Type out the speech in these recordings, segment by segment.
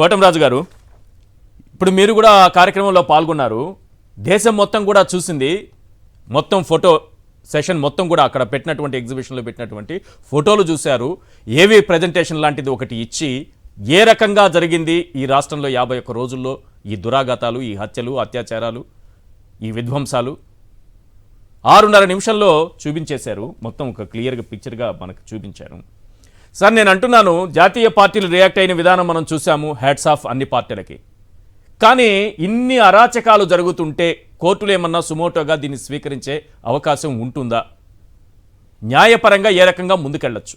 కోటంరాజు గారు, ఇప్పుడు మీరు కూడా ఆ కార్యక్రమంలో పాల్గొన్నారు. దేశం మొత్తం కూడా చూసింది. మొత్తం ఫోటో సెషన్ మొత్తం కూడా అక్కడ పెట్టినటువంటి ఎగ్జిబిషన్లో పెట్టినటువంటి ఫోటోలు చూశారు. ఏవి ప్రజెంటేషన్ లాంటిది ఒకటి ఇచ్చి ఏ రకంగా జరిగింది ఈ రాష్ట్రంలో 51 రోజుల్లో ఈ దురాఘాతాలు, ఈ హత్యలు, అత్యాచారాలు, ఈ విధ్వంసాలు 6:30 నిమిషంలో చూపించేశారు. మొత్తం ఒక క్లియర్గా పిక్చర్గా మనకు చూపించారు. సార్, నేను అంటున్నాను, జాతీయ పార్టీలు రియాక్ట్ అయిన విధానం మనం చూసాము. హ్యాట్స్ ఆఫ్ అన్ని పార్టీలకి. కానీ ఇన్ని అరాచకాలు జరుగుతుంటే కోర్టులు ఏమన్నా సుమోటోగా దీన్ని స్వీకరించే అవకాశం ఉంటుందా? న్యాయపరంగా ఏ రకంగా ముందుకెళ్లొచ్చు?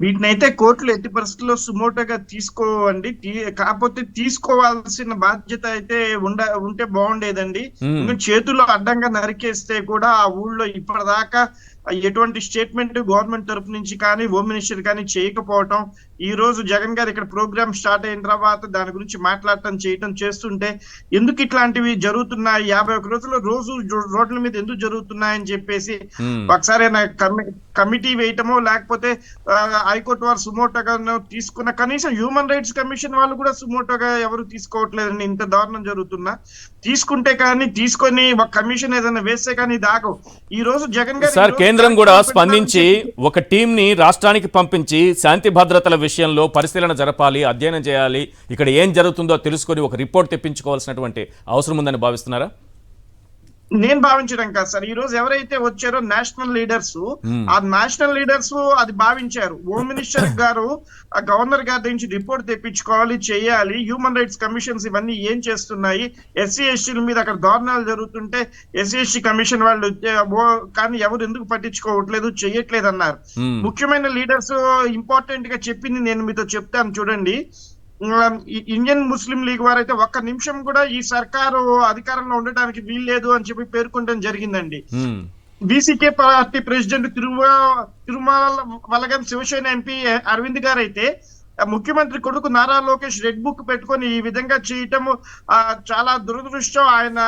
వీటినైతే కోర్టులు ఎట్టి పరిస్థితుల్లో సుమోటోగా తీసుకోవండి. కాకపోతే తీసుకోవాల్సిన బాధ్యత అయితే ఉంటే బాగుండేదండి. చేతుల్లో అడ్డంగా నరికేస్తే కూడా ఆ ఊళ్ళో ఇప్పటిదాకా ఎటువంటి స్టేట్మెంట్ గవర్నమెంట్ తరపు నుంచి కానీ హోమ్ మినిస్టర్ కానీ చేయకపోవటం, ఈ రోజు జగన్ గారు ఇక్కడ ప్రోగ్రామ్ స్టార్ట్ అయిన తర్వాత దాని గురించి మాట్లాడటం చేయటం చేస్తుంటే ఎందుకు ఇట్లాంటివి జరుగుతున్నాయి, 51 రోజుల్లో రోజు రోడ్ల మీద ఎందుకు జరుగుతున్నాయని చెప్పేసి ఒకసారి కమిటీ వేయటమో లేకపోతే హైకోర్టు వారు సుమోటోగా తీసుకున్న, కనీసం హ్యూమన్ రైట్స్ కమిషన్ వాళ్ళు కూడా సుమోటోగా ఎవరు తీసుకోవట్లేదండి. ఇంత దారుణం జరుగుతున్నా తీసుకుంటే కానీ తీసుకొని ఒక కమిషన్ ఏదైనా వేస్తే కానీ దాగవు. ఈ రోజు జగన్ గారు కేంద్రం కూడా స్పందించి ఒక టీం ని రాష్ట్రానికి పంపించి శాంతి భద్రతల విషయంలో పరిశీలన జరపాలి, అధ్యయనం చేయాలి, ఇక్కడ ఏం జరుగుతుందో తెలుసుకొని ఒక రిపోర్ట్ తెప్పించుకోవాల్సినటువంటి అవసరం ఉందని భావిస్తున్నారా? నేను భావించడం కాదు సార్. ఈ రోజు ఎవరైతే వచ్చారో నేషనల్ లీడర్స్, ఆ నేషనల్ లీడర్స్ అది భావించారు. హోమ్ మినిస్టర్ గారు ఆ గవర్నర్ గారి నుంచి రిపోర్ట్ తెప్పించుకోవాలి, చేయాలి. హ్యూమన్ రైట్స్ కమిషన్స్ ఇవన్నీ ఏం చేస్తున్నాయి, ఎస్సీ ఎస్టీల మీద అక్కడ దారుణాలు జరుగుతుంటే ఎస్సీ ఎస్టీ కమిషన్ వాళ్ళు కానీ ఎవరు ఎందుకు పట్టించుకోవట్లేదు, చెయ్యట్లేదు అన్నారు. ముఖ్యమైన లీడర్స్ ఇంపార్టెంట్ గా చెప్పింది నేను మీతో చెప్తాను చూడండి. ఇండియన్ ముస్లిం లీగ్ వారైతే ఒక్క నిమిషం కూడా ఈ సర్కారు అధికారంలో ఉండటానికి వీల్లేదు అని చెప్పి పేర్కొనడం జరిగిందండి. బీసీకే పార్టీ ప్రెసిడెంట్ తిరుమల వలగం శివసేన ఎంపీ అరవింద్ గారు అయితే ముఖ్యమంత్రి కొడుకు నారా లోకేష్ రెడ్ బుక్ పెట్టుకొని ఈ విధంగా చేయటము చాలా దురదృష్టం. ఆయన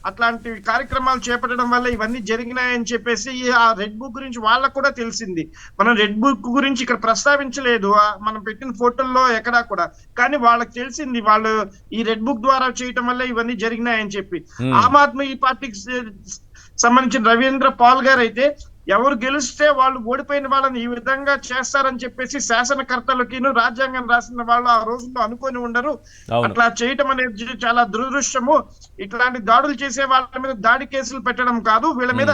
అట్లాంటి కార్యక్రమాలు చేపట్టడం వల్ల ఇవన్నీ జరిగినాయని చెప్పేసి ఆ రెడ్ బుక్ గురించి వాళ్ళకు కూడా తెలిసింది. మనం రెడ్ బుక్ గురించి ఇక్కడ ప్రస్తావించలేదు మనం పెట్టిన ఫోటోల్లో ఎక్కడా కూడా, కానీ వాళ్ళకి తెలిసింది వాళ్ళు ఈ రెడ్ బుక్ ద్వారా చేయటం వల్ల ఇవన్నీ జరిగినాయని చెప్పి. ఆమ్ ఆద్మీ పార్టీకి సంబంధించిన రవీంద్ర పాల్ గారు అయితే ఎవరు గెలిస్తే వాళ్ళు ఓడిపోయిన వాళ్ళని ఈ విధంగా చేస్తారని చెప్పేసి శాసనకర్తలకి రాజ్యాంగం రాసిన వాళ్ళు ఆ రోజుల్లో అనుకొని ఉండరు. అట్లా చేయటం అనేది చాలా దురదృష్టము. ఇట్లాంటి దాడులు చేసే వాళ్ళ మీద దాడి కేసులు పెట్టడం కాదు, వీళ్ళ మీద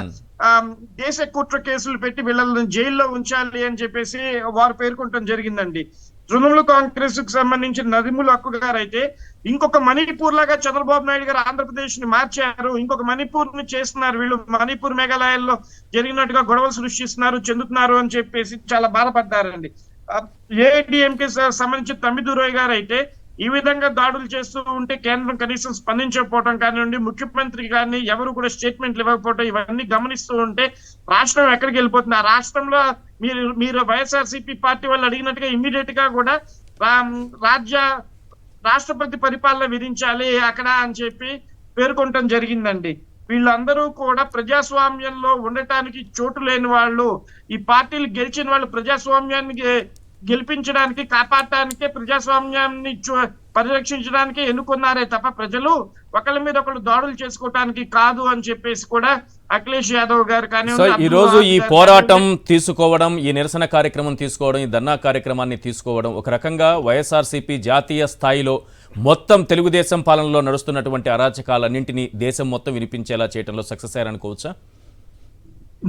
దేశ కుట్ర కేసులు పెట్టి వీళ్ళని జైల్లో ఉంచాలి అని చెప్పేసి వారు పేర్కొనడం జరిగిందండి. తృణమూల్ కాంగ్రెస్ కు సంబంధించిన నదిముల్ హక్కు గారు అయితే ఇంకొక మణిపూర్ లాగా చంద్రబాబు నాయుడు గారు ఆంధ్రప్రదేశ్ ని మార్చారు, ఇంకొక మణిపూర్ ని చేస్తున్నారు, వీళ్ళు మణిపూర్ మేఘాలయాల్లో జరిగినట్టుగా గొడవలు సృష్టిస్తున్నారు, చెందుతున్నారు అని చెప్పేసి చాలా బాధపడ్డారండి. ఏఐడిఎంకే సంబంధించిన తమ్మిదురోయ్ గారు అయితే ఈ విధంగా దాడులు చేస్తూ ఉంటే కేంద్రం కనీసం స్పందించకపోవడం కానివ్వండి, ముఖ్యమంత్రి కానీ ఎవరు కూడా స్టేట్మెంట్లు ఇవ్వకపోవడం, ఇవన్నీ గమనిస్తూ ఉంటే రాష్ట్రం ఎక్కడికి వెళ్ళిపోతుంది. ఆ రాష్ట్రంలో మీరు వైఎస్ఆర్సీపీ పార్టీ వాళ్ళు అడిగినట్టుగా ఇమ్మీడియట్ గా కూడా రాష్ట్రపతి పరిపాలన విధించాలి అక్కడ అని చెప్పి పేర్కొనటం జరిగిందండి. వీళ్ళందరూ కూడా ప్రజాస్వామ్యంలో ఉండటానికి చోటు లేని వాళ్ళు, ఈ పార్టీలు గెలిచిన వాళ్ళు ప్రజాస్వామ్యాన్ని గెలిపించడానికి, కాపాడటానికే, ప్రజాస్వామ్యాన్ని పరిరక్షించడానికి ఎన్నుకున్నారే తప్ప ప్రజలు ఒకళ్ళ మీద ఒకళ్ళు దాడులు చేసుకోవటానికి కాదు అని చెప్పేసి కూడా అఖిలేష్ యాదవ్ గారు కానీ ఈ రోజు ఈ పోరాటం తీసుకోవడం, ఈ నిరసన కార్యక్రమం తీసుకోవడం, ఈ ధర్నా కార్యక్రమాన్ని తీసుకోవడం ఒక రకంగా వైఎస్ఆర్సీపీ జాతీయ స్థాయిలో మొత్తం తెలుగుదేశం పాలనలో నడుస్తున్నటువంటి అరాచకాలన్నింటినీ దేశం మొత్తం వినిపించేలా చేయడంలో సక్సెస్ అయ్యారనుకోవచ్చా?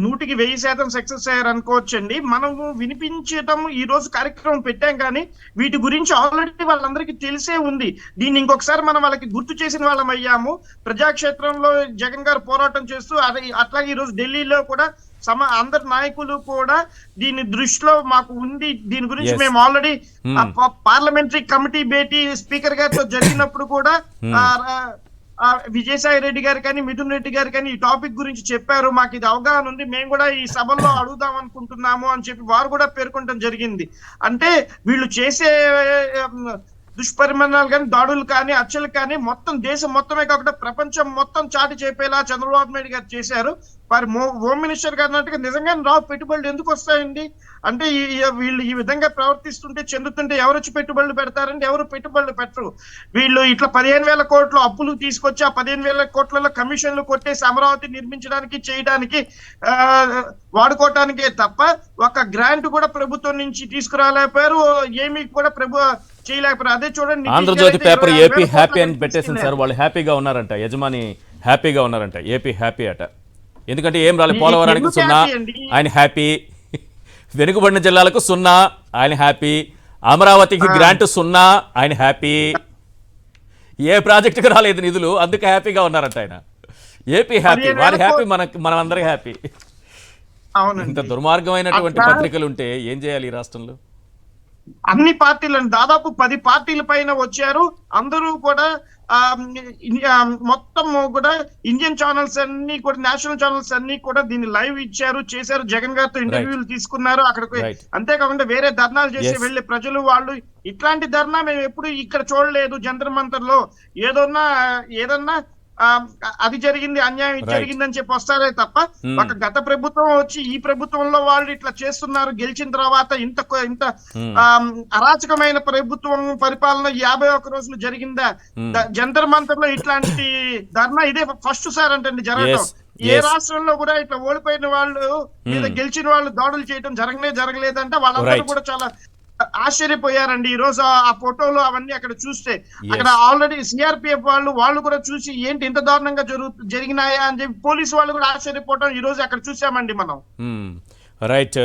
100% సక్సెస్ అయ్యారు అనుకోవచ్చండి. మనము వినిపించటం ఈ రోజు కార్యక్రమం పెట్టాం, కానీ వీటి గురించి ఆల్రెడీ వాళ్ళందరికీ తెలిసే ఉంది. దీన్ని ఇంకొకసారి మనం వాళ్ళకి గుర్తు చేసిన వాళ్ళం అయ్యాము. ప్రజాక్షేత్రంలో జగన్ గారు పోరాటం చేస్తూ అట్లాగే ఈ రోజు ఢిల్లీలో కూడా అందరి నాయకులు కూడా దీని దృష్టిలో మాకు ఉంది. దీని గురించి మేము ఆల్రెడీ పార్లమెంటరీ కమిటీ భేటీ స్పీకర్ గారితో జరిగినప్పుడు కూడా విజయసాయి రెడ్డి గారు కానీ మిథున్ రెడ్డి గారు కానీ ఈ టాపిక్ గురించి చెప్పారు, మాకు ఇది అవగాహన ఉంది, మేము కూడా ఈ సభల్లో అడుగుదాం అనుకుంటున్నాము అని చెప్పి వారు కూడా పేర్కొనడం జరిగింది. అంటే వీళ్ళు చేసే దుష్పరిమాణాలు కానీ, దాడులు కానీ, హత్యలు కానీ మొత్తం దేశం మొత్తమే కాకుండా ప్రపంచం మొత్తం చాటి చెప్పేలా చంద్రబాబు నాయుడు గారు చేశారు. మరి హోమ్ మినిస్టర్ గారు అన్నట్టుగా నిజంగానే రావు పెట్టుబడులు ఎందుకు వస్తాయండి? అంటే వీళ్ళు ఈ విధంగా ప్రవర్తిస్తుంటే చెందుతుంటే ఎవరు వచ్చి పెట్టుబడులు పెడతారండి? ఎవరు పెట్టుబడులు పెట్టరు. వీళ్ళు ఇట్లా 15,000 కోట్లు అప్పులు తీసుకొచ్చి ఆ 15,000 కోట్లలో కమిషన్లు కొట్టేసి అమరావతి నిర్మించడానికి చేయడానికి వాడుకోవటానికే తప్ప ఒక గ్రాంట్ కూడా ప్రభుత్వం నుంచి తీసుకురాలేకపోయారు. ఏమీ కూడా చేయలేకపోయారు. అదే చూడండి, ఆంధ్రజ్యోతి పేపర్ ఏపీ హ్యాపీ అని పెట్టేసింది సార్. వాళ్ళు హ్యాపీగా ఉన్నారంట, యజమాని హ్యాపీగా ఉన్నారంట, ఏపీ హ్యాపీ అట. ఎందుకంటే ఏం రాలేదు, పోలవరానికి 0 ఆయన హ్యాపీ, వెనుకబడిన జిల్లాలకు 0 ఆయన హ్యాపీ, అమరావతికి గ్రాంట్ 0 ఆయన హ్యాపీ, ఏ ప్రాజెక్టుకు రాలేదు నిధులు అందుకు హ్యాపీగా ఉన్నారంట ఆయన. ఏపీ హ్యాపీ, వారి హ్యాపీ, మనం అందరి హ్యాపీ. ఇంత దుర్మార్గమైనటువంటి పత్రికలు ఉంటే ఏం చేయాలి ఈ రాష్ట్రంలో? అన్ని పార్టీలను దాదాపు 10 పార్టీల పైన వచ్చారు. అందరూ కూడా మొత్తం కూడా ఇండియన్ ఛానల్స్ అన్ని కూడా, నేషనల్ ఛానల్స్ అన్ని కూడా దీన్ని లైవ్ చేశారు. జగన్ గారితో ఇంటర్వ్యూలు తీసుకున్నారు అక్కడికి. అంతేకాకుండా వేరే ధర్నాలు చేసి వెళ్లే ప్రజలు వాళ్ళు ఇట్లాంటి ధర్నా మేము ఎప్పుడు ఇక్కడ చూడలేదు. జంతర్ మంతర్ లో ఏదన్నా అది జరిగింది, అన్యాయం ఇది జరిగిందని చెప్పి వస్తారే తప్ప ఒక గత ప్రభుత్వం వచ్చి ఈ ప్రభుత్వంలో వాళ్ళు ఇట్లా చేస్తున్నారు గెలిచిన తర్వాత ఇంత అరాచకమైన ప్రభుత్వం పరిపాలన 51 రోజులు జరిగిందా? జంతర్ మంతర్ లో ఇట్లాంటి ధర్నా ఇదే ఫస్ట్ సార్ అంటండి జరగడం. ఏ రాష్ట్రంలో కూడా ఇట్లా ఓడిపోయిన వాళ్ళు మీద గెలిచిన వాళ్ళు దాడులు చేయడం జరగలేదంటే వాళ్ళందరూ కూడా చాలా ఆశ్చర్యపోయారండి. ఈ రోజు ఆ ఫోటోలు అవన్నీ అక్కడ చూస్తే, అక్కడ ఆల్రెడీ సిఆర్పిఎఫ్ వాళ్ళు కూడా చూసి ఏంటి ఇంత దారుణంగా జరిగినాయా అని చెప్పి పోలీసు వాళ్ళు కూడా ఆశ్చర్యపోవడం ఈ రోజు అక్కడ చూసామండి మనం. రైట్.